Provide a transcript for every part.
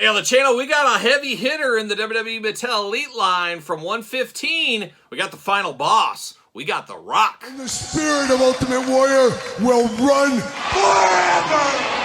Hey, on the channel, we got a heavy hitter in the WWE Mattel Elite line from 115. We got the final boss. We got The Rock. And the spirit of Ultimate Warrior will run forever!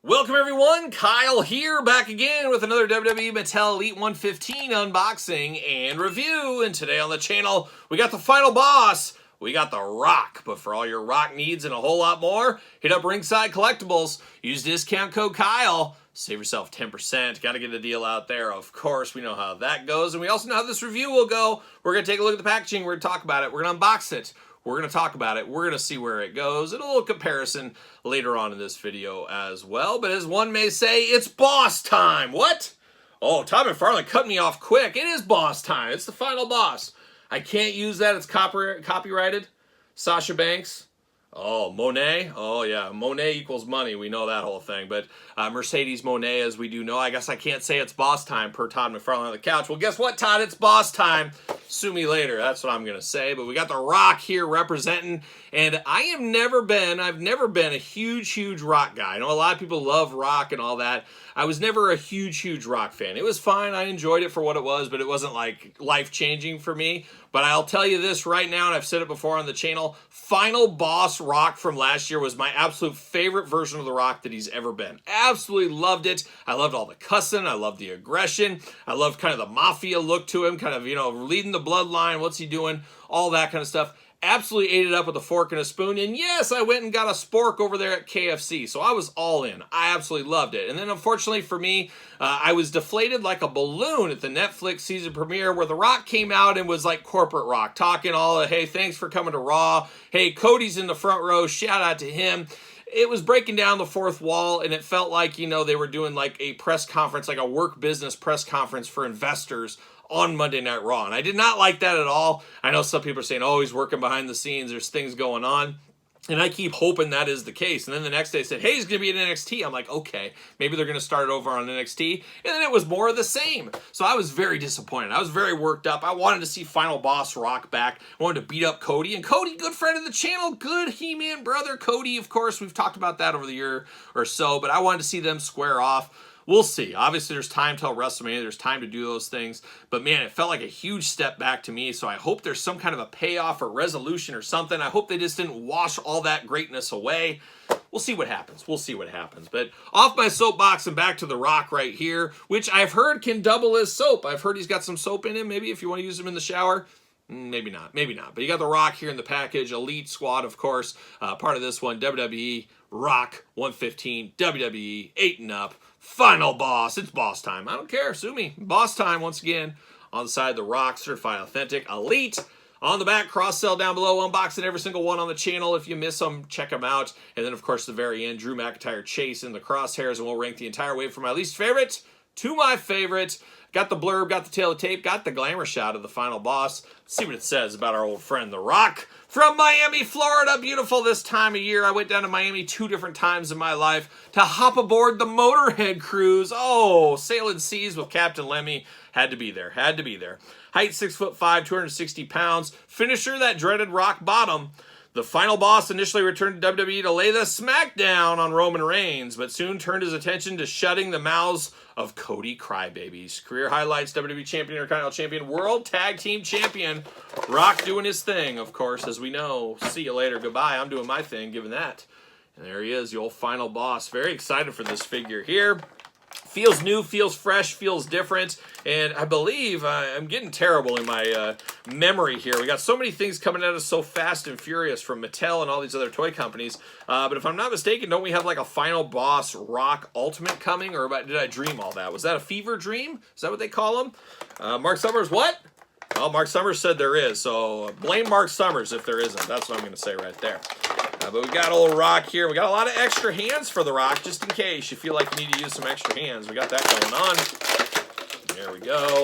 Welcome everyone, Kyle here, back again with another WWE Mattel Elite 115 unboxing and review. And today on the channel, we got the final boss. We got The Rock. But for all your Rock needs and a whole lot more, hit up Ringside Collectibles. Use discount code Kyle. Save yourself 10%. Got to get a deal out there. Of course, we know how that goes. And we also know how this review will go. We're going to take a look at the packaging. We're going to talk about it. We're going to unbox it. We're going to talk about it. We're going to see where it goes. And a little comparison later on in this video as well. But as one may say, it's boss time. What? Oh, Todd McFarlane cut me off quick. It is boss time. It's the final boss. I can't use that. It's copyrighted. Sasha Banks. Oh, Monet. Oh, yeah. Monet equals money. We know that whole thing. But Mercedes Monet, as we do know, I guess I can't say it's boss time per Todd McFarlane on the couch. Well, guess what, Todd? It's boss time. Sue me later. That's what I'm going to say. But we got The Rock here representing. And I've never been a huge Rock guy. I know a lot of people love Rock and all that. I was never a huge Rock fan. It was fine. I enjoyed it for what it was, but it wasn't like life-changing for me. But I'll tell you this right now, and I've said it before on the channel, Final Boss Rock from last year was my absolute favorite version of The Rock that he's ever been. Absolutely loved it. I loved all the cussing. I loved the aggression. I loved kind of the mafia look to him, kind of, you know, leading the bloodline. What's he doing? All that kind of stuff. Absolutely ate it up with a fork and a spoon. And yes, I went and got a spork over there at KFC. So I was all in. I absolutely loved it. And then unfortunately for me, I was deflated like a balloon at the Netflix season premiere where The Rock came out and was like corporate Rock, talking all, hey, thanks for coming to Raw. Hey, Cody's in the front row. Shout out to him. It was breaking down the fourth wall, and it felt like, you know, they were doing like a press conference, like a work business press conference for investors on Monday Night Raw. And I did not like that at all. I know some people are saying, oh, he's working behind the scenes. There's things going on. And I keep hoping that is the case. And then the next day said, hey, he's going to be in NXT. I'm like, okay, maybe they're going to start over on NXT. And then it was more of the same. So I was very disappointed. I was very worked up. I wanted to see Final Boss Rock back. I wanted to beat up Cody. And Cody, good friend of the channel, good He-Man brother. Cody, of course, we've talked about that over the year or so. But I wanted to see them square off. We'll see. Obviously, there's time till WrestleMania. There's time to do those things. But, man, it felt like a huge step back to me. So I hope there's some kind of a payoff or resolution or something. I hope they just didn't wash all that greatness away. We'll see what happens. We'll see what happens. But off my soapbox and back to The Rock right here, which I've heard can double as soap. I've heard he's got some soap in him. Maybe if you want to use him in the shower. Maybe not. Maybe not. But you got The Rock here in the package. Elite Squad, of course. Part of this one, WWE, Rock, 115, WWE, 8 and up. Final boss. It's boss time. I don't care. Sue me. Boss time once again. On the side, The Rock, certified authentic, elite. On the back, cross-sell down below. Unboxing every single one on the channel. If you miss them, check them out. And then, of course, the very end, Drew McIntyre Chase in the crosshairs. And we'll rank the entire way from my least favorite to my favorite. Got the blurb, got the tail of tape, got the glamour shot of the final boss. Let's see what it says about our old friend, The Rock. From Miami, Florida, beautiful this time of year. I went down to Miami 2 different times in my life to hop aboard the Motorhead cruise. Oh, sailing seas with Captain Lemmy. Had to be there, had to be there. Height 6'5", 260 pounds. Finisher, that dreaded rock bottom. The final boss initially returned to WWE to lay the smackdown on Roman Reigns, but soon turned his attention to shutting the mouths of Cody Crybabies. Career highlights, WWE Champion, Intercontinental Champion, World Tag Team Champion. Rock doing his thing, of course, as we know. See you later, goodbye. I'm doing my thing, given that. And there he is, the old final boss. Very excited for this figure here. Feels new, feels fresh, feels different, and I believe I'm getting terrible in my memory here. We got so many things coming at us so fast and furious from Mattel and all these other toy companies, but if I'm not mistaken, don't we have like a Final Boss Rock Ultimate coming, or did I dream all that? Was that a fever dream? Is that what they call them? Mark Summers, what? Well, Mark Summers said there is, so blame Mark Summers if there isn't. That's what I'm going to say right there. But we got old Rock here. We got a lot of extra hands for The Rock, just in case you feel like you need to use some extra hands. We got that going on. There we go.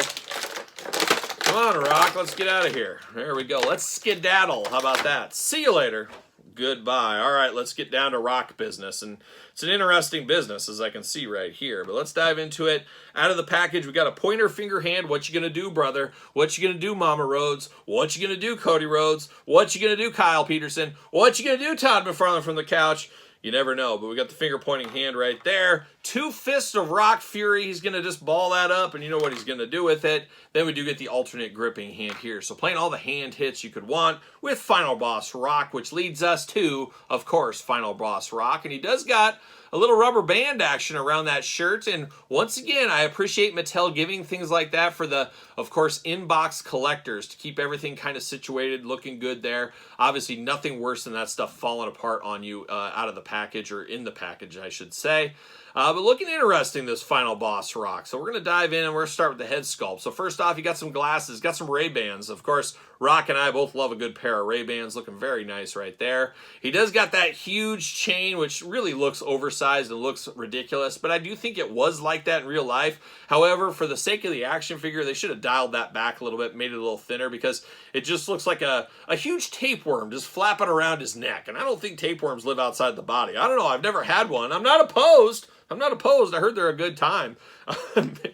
Come on, Rock. Let's get out of here. There we go. Let's skedaddle. How about that? See you later. Goodbye. All right, let's get down to Rock business. And it's an interesting business, as I can see right here. But let's dive into it. Out of the package, we got a pointer finger hand. What you gonna do, brother? What you gonna do, Mama Rhodes? What you gonna do, Cody Rhodes? What you gonna do, Kyle Peterson? What you gonna do, Todd McFarlane from the couch? You never know, but we got the finger-pointing hand right there. 2 fists of Rock Fury. He's going to just ball that up, and you know what he's going to do with it. Then we do get the alternate gripping hand here. So playing all the hand hits you could want with Final Boss Rock, which leads us to, of course, Final Boss Rock. And he does got a little rubber band action around that shirt. And once again, I appreciate Mattel giving things like that for the, of course, inbox collectors to keep everything kind of situated, looking good there. Obviously, nothing worse than that stuff falling apart on you out of the package, or in the package, I should say. But looking interesting, this Final Boss Rock. So we're going to dive in, and we're going to start with the head sculpt. So first off, you got some glasses, got some Ray-Bans. Of course, Rock and I both love a good pair of Ray-Bans. Looking very nice right there. He does got that huge chain, which really looks oversized and looks ridiculous. But I do think it was like that in real life. However, for the sake of the action figure, they should have dialed that back a little bit, made it a little thinner, because it just looks like a huge tapeworm just flapping around his neck. And I don't think tapeworms live outside the body. I don't know. I've never had one. I'm not opposed. I heard they're a good time.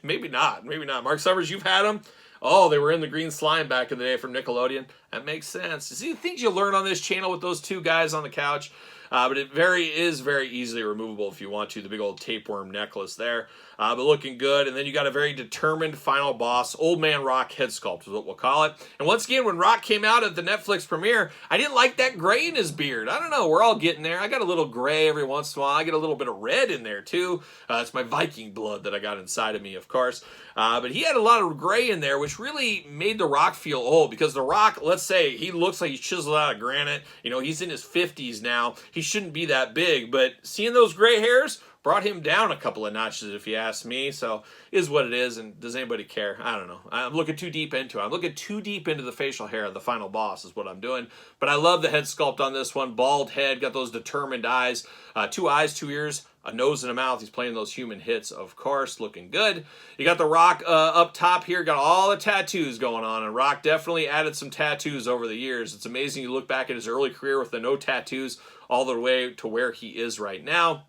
Maybe not. Maybe not. Mark Summers, you've had them. Oh, they were in the green slime back in the day from Nickelodeon. That makes sense. You see the things you learn on this channel with those 2 guys on the couch. But it is very easily removable if you want to. The big old tapeworm necklace there. But looking good. And then you got a very determined Final Boss, Old Man Rock head sculpt is what we'll call it. And once again, when Rock came out at the Netflix premiere, I didn't like that gray in his beard. I don't know. We're all getting there. I got a little gray every once in a while. I get a little bit of red in there too. It's my Viking blood that I got inside of me, of course. But he had a lot of gray in there, which really made the Rock feel old, because the Rock, let's say, he looks like he's chiseled out of granite. You know, he's in his 50s now. He shouldn't be that big, but seeing those gray hairs brought him down a couple of notches, if you ask me. So is what it is, and does anybody care? I don't know. I'm looking too deep into it. I'm looking too deep into the facial hair of the Final Boss is what I'm doing. But I love the head sculpt on this one. Bald head, got those determined eyes. 2 eyes, 2 ears, a nose and a mouth. He's playing those human hits, of course. Looking good. You got the Rock up top here. Got all the tattoos going on. And Rock definitely added some tattoos over the years. It's amazing. You look back at his early career with the no tattoos all the way to where he is right now.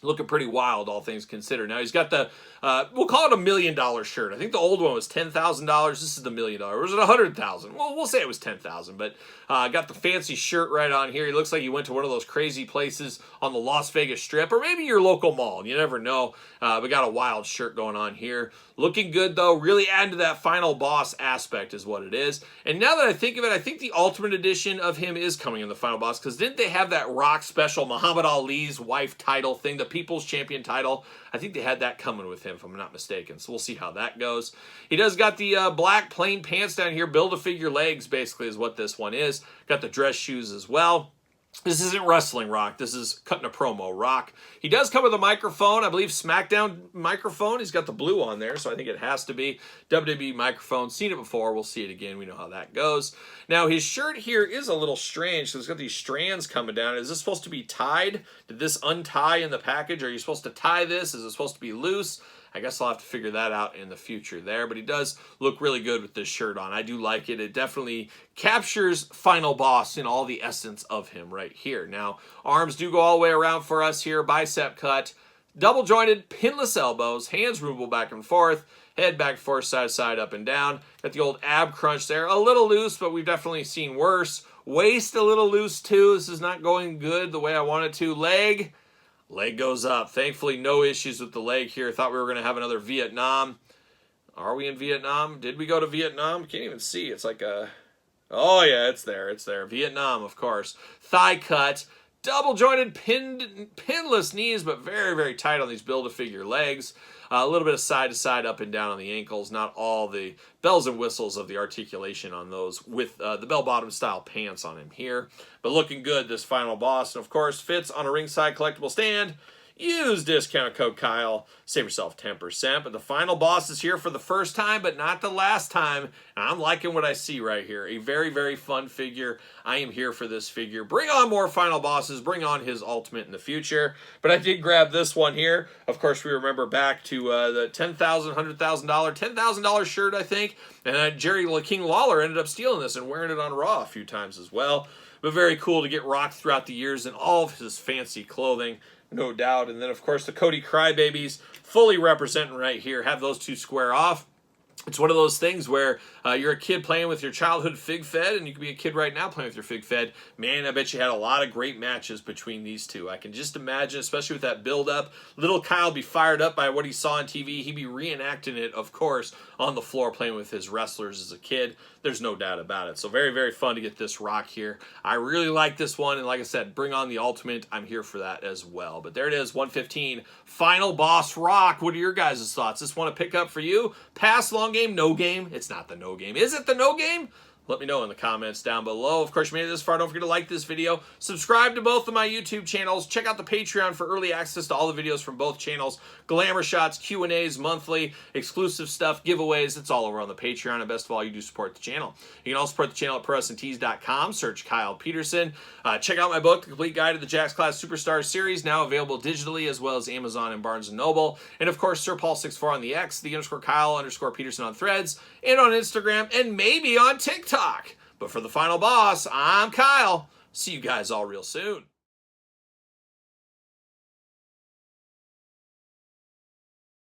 Looking pretty wild, all things considered. Now, he's got the, we'll call it $1 million shirt. I think the old one was $10,000. This is the $1 million. Or was it $100,000? Well, we'll say it was $10,000. But got the fancy shirt right on here. He looks like he went to one of those crazy places on the Las Vegas Strip, or maybe your local mall. You never know. We got a wild shirt going on here. Looking good, though. Really adding to that Final Boss aspect is what it is. And now that I think of it, I think the Ultimate Edition of him is coming in the Final Boss, because didn't they have that Rock special Muhammad Ali's wife title thing, the People's Champion title? I think they had that coming with him, if I'm not mistaken. So we'll see how that goes. He does got the black plain pants down here. Build-A-Figure legs, basically, is what this one is. Got the dress shoes as well. This isn't wrestling Rock. This is cutting a promo Rock. He does come with a microphone. I believe SmackDown microphone. He's got the blue on there, so I think it has to be WWE microphone. Seen it before. We'll see it again. We know how that goes. Now, his shirt here is a little strange. So it's got these strands coming down. Is this supposed to be tied? Did this untie in the package? Are you supposed to tie this? Is it supposed to be loose? I guess I'll have to figure that out in the future there. But he does look really good with this shirt on. I do like it. It definitely captures Final Boss in all the essence of him right here. Now, arms do go all the way around for us here. Bicep cut. Double jointed, pinless elbows. Hands movable back and forth. Head back and forth, side to side, up and down. Got the old ab crunch there. A little loose, but we've definitely seen worse. Waist a little loose too. This is not going good the way I want it to. Leg goes up. Thankfully, no issues with the leg here. Thought we were going to have another Vietnam. Are we in Vietnam? Did we go to Vietnam? Can't even see. It's like a... Oh, yeah, it's there. It's there. Vietnam, of course. Thigh cut. Double jointed, pinless knees, but very, very tight on these Build-A-Figure legs. A little bit of side to side, up and down on the ankles. Not all the bells and whistles of the articulation on those with the bell-bottom style pants on him here. But looking good, this Final Boss. And, of course, fits on a ringside collectible stand use discount code Kyle, save yourself 10%. But the final boss is here for the first time, but not the last time. And I'm liking what I see right here. A very, very fun figure. I am here for this figure. Bring on more final bosses. Bring on his ultimate in the future. But I did grab this one here. Of course, we remember back to the $10,000, $100,000, $10,000 shirt, I think. And Jerry King Lawler ended up stealing this and wearing it on Raw a few times as well. But very cool to get rocked throughout the years in all of his fancy clothing, no doubt. And then, of course, the Cody Crybabies fully representing right here. Have those two square off. It's one of those things where you're a kid playing with your childhood Fig Fed, and you could be a kid right now playing with your Fig Fed. Man, I bet you had a lot of great matches between these two. I can just imagine, especially with that build-up, little Kyle be fired up by what he saw on TV. He'd be reenacting it, of course, on the floor playing with his wrestlers as a kid. There's no doubt about it. So very, very fun to get this rock here. I really like this one, and like I said, bring on the ultimate. I'm here for that as well. But there it is, 115, Final Boss Rock. What are your guys' thoughts? This one to pick up for you? Pass, long game, no game? It's not the no game. Is it the no game? Let me know in the comments down below. Of course, you made it this far. Don't forget to like this video. Subscribe to both of my YouTube channels. Check out the Patreon for early access to all the videos from both channels. Glamour shots, Q&As monthly, exclusive stuff, giveaways. It's all over on the Patreon. And best of all, you do support the channel. You can also support the channel at ProWrestlingTees.com. Search Kyle Peterson. Check out my book, The Complete Guide to the Jakks Class Superstar Series, now available digitally as well as Amazon and Barnes & Noble. And of course, Sir Paul64 on the X, the _Kyle_Peterson on Threads, and on Instagram, and maybe on TikTok. But for the final boss, I'm Kyle. See you guys all real soon.